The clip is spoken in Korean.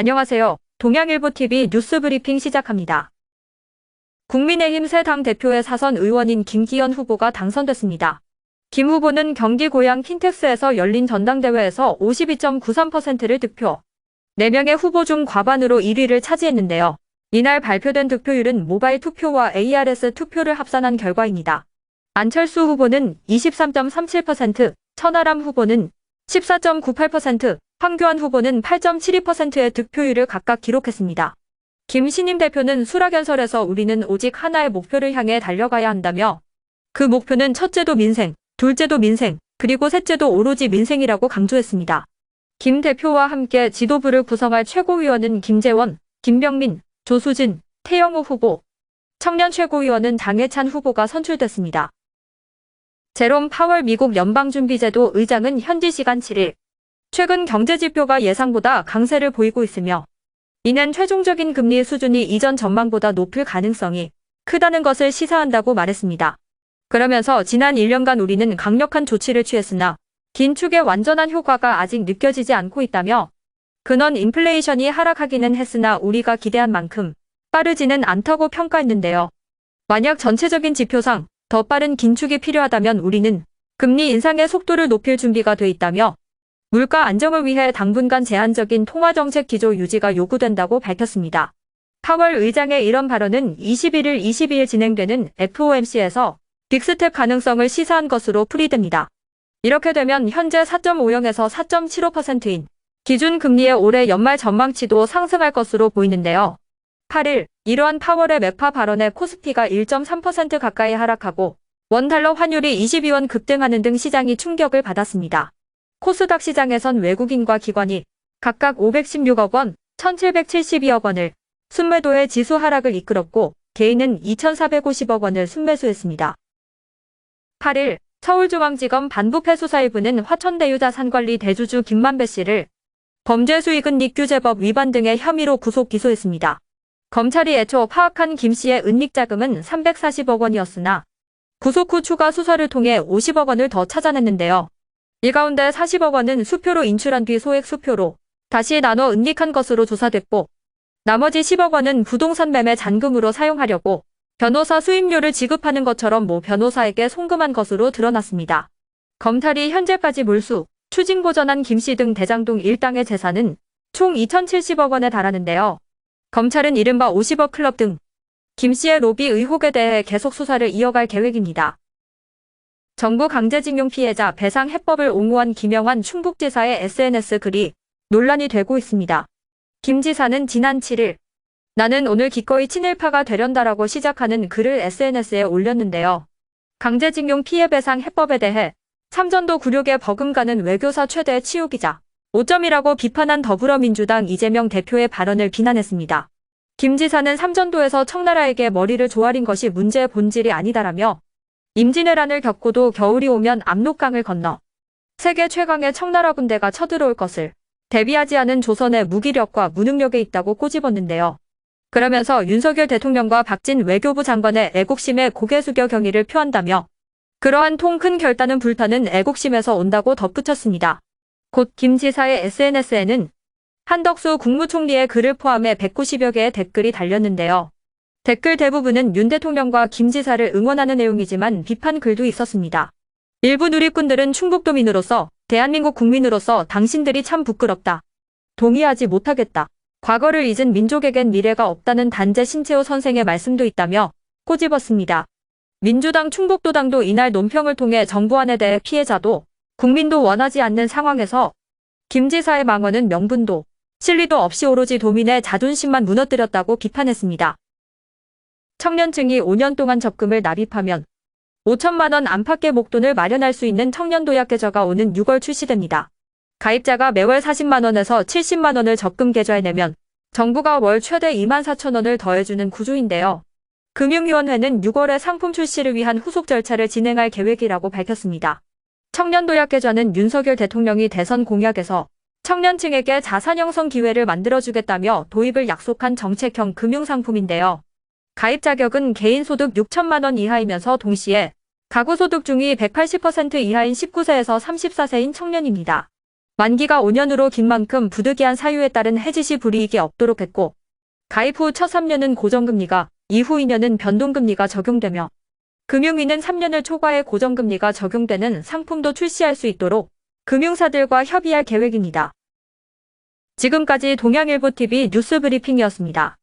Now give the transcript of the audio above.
안녕하세요. 동양일보TV 뉴스브리핑 시작합니다. 국민의힘 새 당대표의 사선 의원인 김기현 후보가 당선됐습니다. 김 후보는 경기 고향 킨텍스에서 열린 전당대회에서 52.93%를 득표. 4명의 후보 중 과반으로 1위를 차지했는데요. 이날 발표된 득표율은 모바일 투표와 ARS 투표를 합산한 결과입니다. 안철수 후보는 23.37%, 천하람 후보는 14.98%, 황교안 후보는 8.72%의 득표율을 각각 기록했습니다. 김신임 대표는 수락연설에서 우리는 오직 하나의 목표를 향해 달려가야 한다며 그 목표는 첫째도 민생, 둘째도 민생, 그리고 셋째도 오로지 민생이라고 강조했습니다. 김 대표와 함께 지도부를 구성할 최고위원은 김재원, 김병민, 조수진, 태영호 후보, 청년 최고위원은 장해찬 후보가 선출됐습니다. 제롬 파월 미국 연방준비제도 의장은 현지 시간 7일 최근 경제지표가 예상보다 강세를 보이고 있으며 이는 최종적인 금리 수준이 이전 전망보다 높을 가능성이 크다는 것을 시사한다고 말했습니다. 그러면서 지난 1년간 우리는 강력한 조치를 취했으나 긴축의 완전한 효과가 아직 느껴지지 않고 있다며 근원 인플레이션이 하락하기는 했으나 우리가 기대한 만큼 빠르지는 않다고 평가했는데요. 만약 전체적인 지표상 더 빠른 긴축이 필요하다면 우리는 금리 인상의 속도를 높일 준비가 돼 있다며 물가 안정을 위해 당분간 제한적인 통화정책 기조 유지가 요구된다고 밝혔습니다. 파월 의장의 이런 발언은 21일, 22일 진행되는 FOMC에서 빅스텝 가능성을 시사한 것으로 풀이됩니다. 이렇게 되면 현재 4.50에서 4.75%인 기준금리의 올해 연말 전망치도 상승할 것으로 보이는데요. 8일, 이러한 파월의 매파 발언에 코스피가 1.3% 가까이 하락하고 원달러 환율이 22원 급등하는 등 시장이 충격을 받았습니다. 코스닥 시장에선 외국인과 기관이 각각 516억 원, 1772억 원을 순매도해 지수 하락을 이끌었고 개인은 2450억 원을 순매수했습니다. 8일, 서울중앙지검 반부패수사 1부는 화천대유자산관리 대주주 김만배 씨를 범죄수익은 닉규제법 위반 등의 혐의로 구속 기소했습니다. 검찰이 애초 파악한 김 씨의 은닉자금은 340억 원이었으나 구속 후 추가 수사를 통해 50억 원을 더 찾아냈는데요. 이 가운데 40억 원은 수표로 인출한 뒤 소액 수표로 다시 나눠 은닉한 것으로 조사됐고 나머지 10억 원은 부동산 매매 잔금으로 사용하려고 변호사 수임료를 지급하는 것처럼 모 변호사에게 송금한 것으로 드러났습니다. 검찰이 현재까지 몰수, 추징 보전한 김 씨 등 대장동 일당의 재산은 총 2070억 원에 달하는데요. 검찰은 이른바 50억 클럽 등 김 씨의 로비 의혹에 대해 계속 수사를 이어갈 계획입니다. 정부 강제징용 피해자 배상 해법을 옹호한 김영환 충북지사의 SNS 글이 논란이 되고 있습니다. 김 지사는 지난 7일 나는 오늘 기꺼이 친일파가 되련다라고 시작하는 글을 SNS에 올렸는데요. 강제징용 피해 배상 해법에 대해 삼전도 굴욕에 버금가는 외교사 최대 치우기자 5점이라고 비판한 더불어민주당 이재명 대표의 발언을 비난했습니다. 김 지사는 삼전도에서 청나라에게 머리를 조아린 것이 문제의 본질이 아니다라며 임진왜란을 겪고도 겨울이 오면 압록강을 건너 세계 최강의 청나라 군대가 쳐들어올 것을 대비하지 않은 조선의 무기력과 무능력에 있다고 꼬집었는데요. 그러면서 윤석열 대통령과 박진 외교부 장관의 애국심에 고개 숙여 경의를 표한다며 그러한 통 큰 결단은 불타는 애국심에서 온다고 덧붙였습니다. 곧 김 지사의 SNS에는 한덕수 국무총리의 글을 포함해 190여 개의 댓글이 달렸는데요. 댓글 대부분은 윤 대통령과 김 지사를 응원하는 내용이지만 비판 글도 있었습니다. 일부 누리꾼들은 충북도민으로서 대한민국 국민으로서 당신들이 참 부끄럽다. 동의하지 못하겠다. 과거를 잊은 민족에겐 미래가 없다는 단재 신채호 선생의 말씀도 있다며 꼬집었습니다. 민주당 충북도당도 이날 논평을 통해 정부안에 대해 피해자도 국민도 원하지 않는 상황에서 김 지사의 망언은 명분도 실리도 없이 오로지 도민의 자존심만 무너뜨렸다고 비판했습니다. 청년층이 5년 동안 적금을 납입하면 5천만 원 안팎의 목돈을 마련할 수 있는 청년도약계좌가 오는 6월 출시됩니다. 가입자가 매월 40만 원에서 70만 원을 적금 계좌에 내면 정부가 월 최대 2만 4천 원을 더해주는 구조인데요. 금융위원회는 6월에 상품 출시를 위한 후속 절차를 진행할 계획이라고 밝혔습니다. 청년도약계좌는 윤석열 대통령이 대선 공약에서 청년층에게 자산 형성 기회를 만들어주겠다며 도입을 약속한 정책형 금융상품인데요. 가입 자격은 개인소득 6천만 원 이하이면서 동시에 가구소득 중위 180% 이하인 19세에서 34세인 청년입니다. 만기가 5년으로 긴 만큼 부득이한 사유에 따른 해지 시 불이익이 없도록 했고, 가입 후 첫 3년은 고정금리가, 이후 2년은 변동금리가 적용되며, 금융위는 3년을 초과해 고정금리가 적용되는 상품도 출시할 수 있도록 금융사들과 협의할 계획입니다. 지금까지 동양일보TV 뉴스브리핑이었습니다.